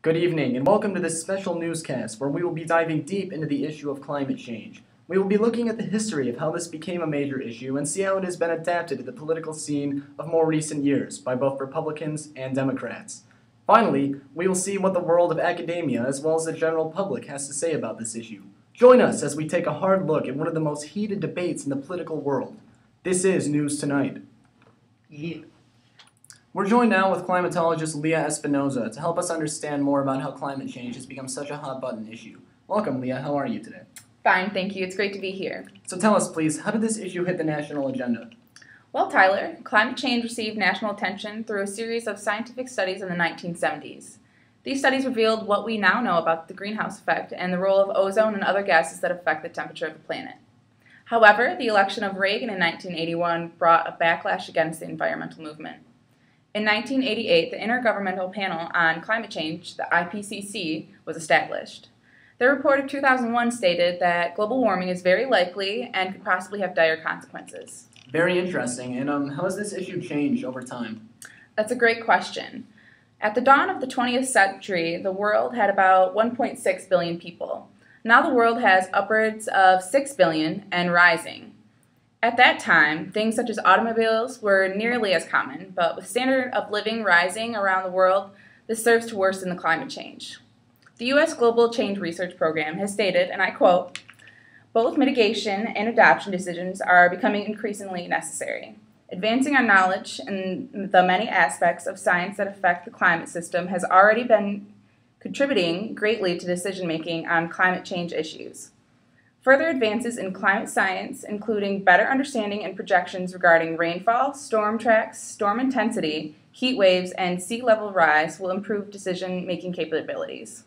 Good evening, and welcome to this special newscast where we will be diving deep into the issue of climate change. We will be looking at the history of how this became a major issue and see how it has been adapted to the political scene of more recent years by both Republicans and Democrats. Finally, we will see what the world of academia as well as the general public has to say about this issue. Join us as we take a hard look at one of the most heated debates in the political world. This is News Tonight. We're joined now with climatologist Leah Espinoza to help us understand more about how climate change has become such a hot-button issue. Welcome, Leah. How are you today? Fine, thank you. It's great to be here. So tell us, please, how did this issue hit the national agenda? Well, Tyler, climate change received national attention through a series of scientific studies in the 1970s. These studies revealed what we now know about the greenhouse effect and the role of ozone and other gases that affect the temperature of the planet. However, the election of Reagan in 1981 brought a backlash against the environmental movement. In 1988, the Intergovernmental Panel on Climate Change, the IPCC, was established. Their report of 2001 stated that global warming is very likely and could possibly have dire consequences. Very interesting. And how has this issue changed over time? That's a great question. At the dawn of the 20th century, the world had about 1.6 billion people. Now the world has upwards of 6 billion and rising. At that time, things such as automobiles were nearly as common, but with standard of living rising around the world, this serves to worsen the climate change. The U.S. Global Change Research Program has stated, and I quote, "Both mitigation and adoption decisions are becoming increasingly necessary. Advancing our knowledge in the many aspects of science that affect the climate system has already been contributing greatly to decision-making on climate change issues. Further advances in climate science, including better understanding and projections regarding rainfall, storm tracks, storm intensity, heat waves, and sea level rise will improve decision-making capabilities."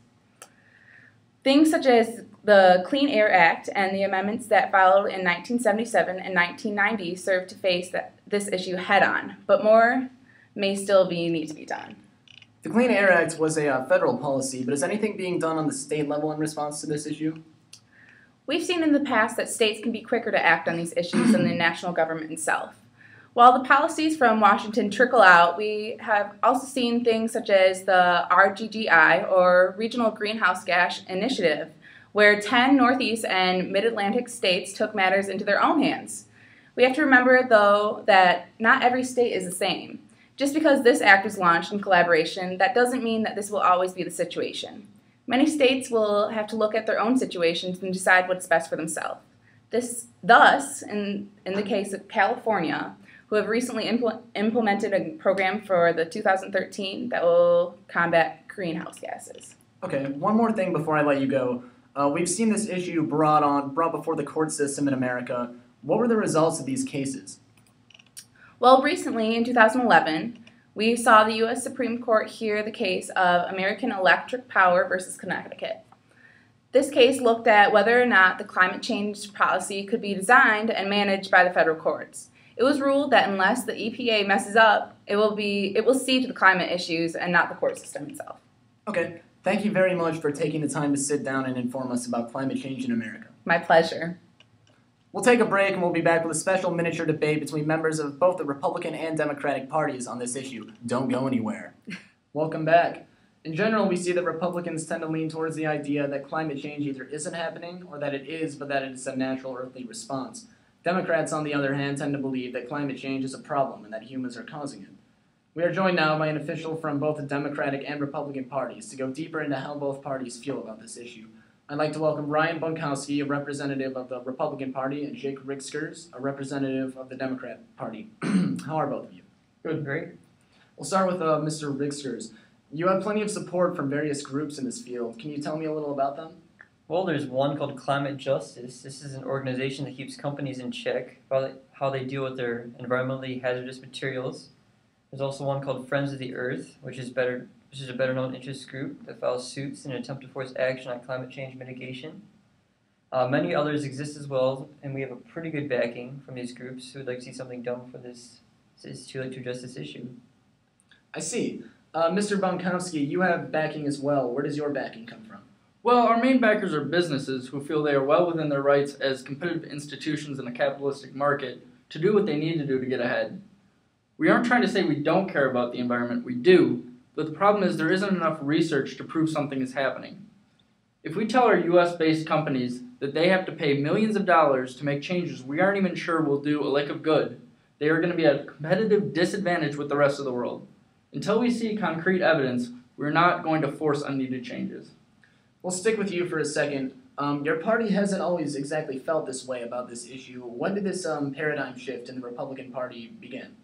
Things such as the Clean Air Act and the amendments that followed in 1977 and 1990 serve to face this issue head-on, but more may still need to be done. The Clean Air Act was a federal policy, but is anything being done on the state level in response to this issue? We've seen in the past that states can be quicker to act on these issues than the national government itself. While the policies from Washington trickle out, we have also seen things such as the RGGI, or Regional Greenhouse Gas Initiative, where 10 Northeast and Mid-Atlantic states took matters into their own hands. We have to remember, though, that not every state is the same. Just because this act was launched in collaboration, that doesn't mean that this will always be the situation. Many states will have to look at their own situations and decide what's best for themselves. Thus, in the case of California, who have recently implemented a program for the 2013 that will combat greenhouse gases. Okay, one more thing before I let you go. We've seen this issue brought before the court system in America. What were the results of these cases? Well, recently, in 2011, we saw the U.S. Supreme Court hear the case of American Electric Power versus Connecticut. This case looked at whether or not the climate change policy could be designed and managed by the federal courts. It was ruled that unless the EPA messes up, it will see to the climate issues and not the court system itself. Okay, thank you very much for taking the time to sit down and inform us about climate change in America. My pleasure. We'll take a break and we'll be back with a special miniature debate between members of both the Republican and Democratic parties on this issue. Don't go anywhere. Welcome back. In general, we see that Republicans tend to lean towards the idea that climate change either isn't happening or that it is, but that it is a natural earthly response. Democrats, on the other hand, tend to believe that climate change is a problem and that humans are causing it. We are joined now by an official from both the Democratic and Republican parties to go deeper into how both parties feel about this issue. I'd like to welcome Ryan Bunkowski, a representative of the Republican Party, and Jake Rigskers, a representative of the Democrat Party. How are both of you? Good, great. We'll start with Mr. Rigskers. You have plenty of support from various groups in this field. Can you tell me a little about them? Well, there's one called Climate Justice. This is an organization that keeps companies in check about how they deal with their environmentally hazardous materials. There's also one called Friends of the Earth, which is a better-known interest group that files suits in an attempt to force action on climate change mitigation. Many others exist as well, and we have a pretty good backing from these groups who would like to see something done for this. It's too late to address this issue. I see. Mr. Bunkowski, you have backing as well. Where does your backing come from? Well, our main backers are businesses who feel they are well within their rights as competitive institutions in a capitalistic market to do what they need to do to get ahead. We aren't trying to say we don't care about the environment, we do, but the problem is there isn't enough research to prove something is happening. If we tell our US-based companies that they have to pay millions of dollars to make changes we aren't even sure will do a lick of good, they are going to be at a competitive disadvantage with the rest of the world. Until we see concrete evidence, we're not going to force unneeded changes. We'll stick with you for a second. Your party hasn't always exactly felt this way about this issue. When did this paradigm shift in the Republican Party begin?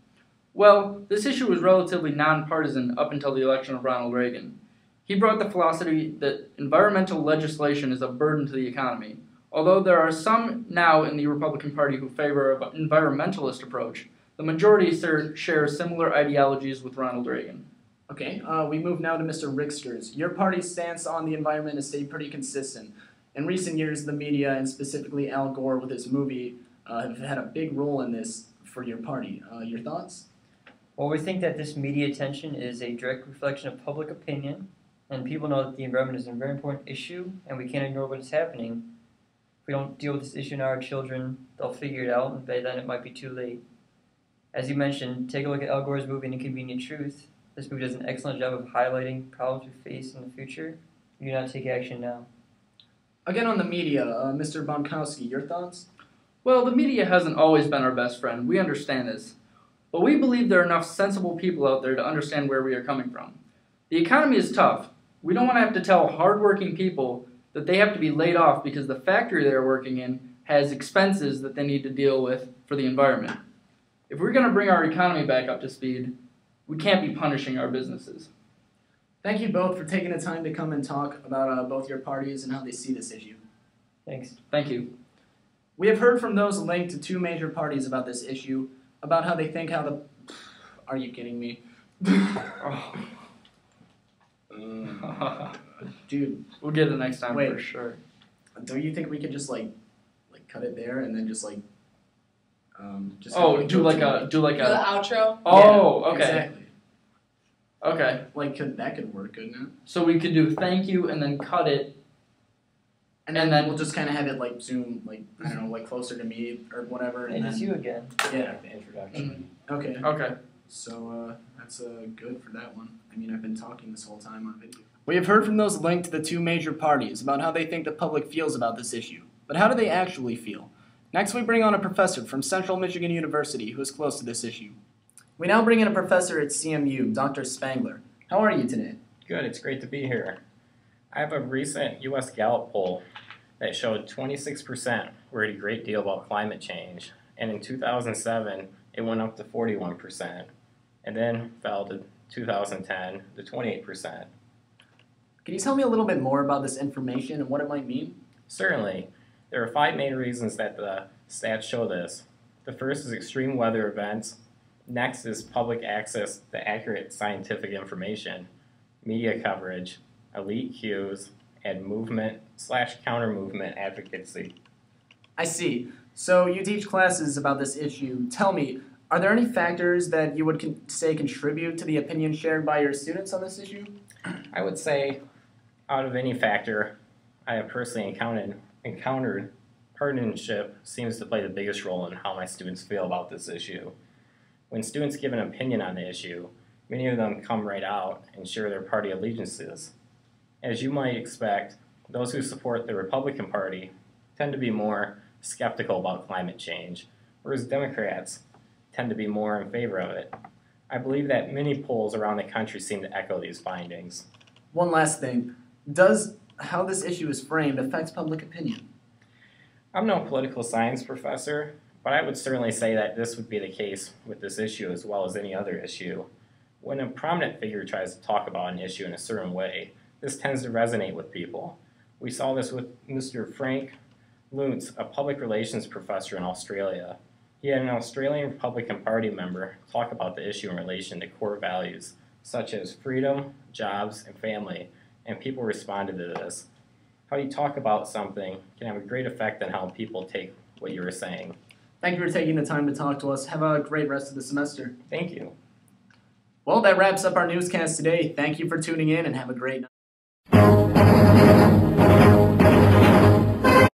Well, this issue was relatively nonpartisan up until the election of Ronald Reagan. He brought the philosophy that environmental legislation is a burden to the economy. Although there are some now in the Republican Party who favor an environmentalist approach, the majority share similar ideologies with Ronald Reagan. Okay, we move now to Mr. Ricksters. Your party's stance on the environment has stayed pretty consistent. In recent years, the media, and specifically Al Gore with his movie, have had a big role in this for your party. Your thoughts? Well, we think that this media attention is a direct reflection of public opinion, and people know that the environment is a very important issue, and we can't ignore what is happening. If we don't deal with this issue now, our children, they'll figure it out, and by then it might be too late. As you mentioned, take a look at Al Gore's movie, An Inconvenient Truth. This movie does an excellent job of highlighting problems we face in the future. We do not take action now. Again on the media, Mr. Bonkowski, your thoughts? Well, the media hasn't always been our best friend. We understand this. But we believe there are enough sensible people out there to understand where we are coming from. The economy is tough. We don't want to have to tell hardworking people that they have to be laid off because the factory they're working in has expenses that they need to deal with for the environment. If we're going to bring our economy back up to speed, we can't be punishing our businesses. Thank you both for taking the time to come and talk about both your parties and how they see this issue. Thanks. Thank you. We have heard from those linked to two major parties about this issue, about how they think how the... Are you kidding me? Dude. We'll get it next time Wait. for sure. Do you think we could just like cut it there and then just just do like a The outro? Oh, Yeah, okay. Exactly. Okay. Like that could work, couldn't it? So we could do thank you and then cut it. And then we'll just kind of have it like zoom, like I don't know, like closer to me or whatever. And it's you again. Yeah. The introduction. Okay. Okay. So that's good for that one. I mean, I've been talking this whole time on video. We have heard from those linked to the two major parties about how they think the public feels about this issue. But how do they actually feel? Next, we bring on a professor from Central Michigan University who is close to this issue. We now bring in a professor at CMU, Dr. Spangler. How are you today? Good, it's great to be here. I have a recent U.S. Gallup poll that showed 26% worried a great deal about climate change, and in 2007 it went up to 41%, and then fell to 2010 to 28%. Can you tell me a little bit more about this information and what it might mean? Certainly, there are 5 main reasons that the stats show this. The first is extreme weather events. Next is public access to accurate scientific information, media coverage, elite cues, and movement/counter-movement advocacy. I see. So you teach classes about this issue. Tell me, are there any factors that you would say contribute to the opinion shared by your students on this issue? I would say, out of any factor I have personally encountered, partisanship seems to play the biggest role in how my students feel about this issue. When students give an opinion on the issue, many of them come right out and share their party allegiances. As you might expect, those who support the Republican Party tend to be more skeptical about climate change, whereas Democrats tend to be more in favor of it. I believe that many polls around the country seem to echo these findings. One last thing. Does how this issue is framed affect public opinion? I'm no political science professor, but I would certainly say that this would be the case with this issue as well as any other issue. When a prominent figure tries to talk about an issue in a certain way, this tends to resonate with people. We saw this with Mr. Frank Luntz, a public relations professor in Australia. He had an Australian Republican Party member talk about the issue in relation to core values, such as freedom, jobs, and family, and people responded to this. How you talk about something can have a great effect on how people take what you were saying. Thank you for taking the time to talk to us. Have a great rest of the semester. Thank you. Well, that wraps up our newscast today. Thank you for tuning in and have a great night.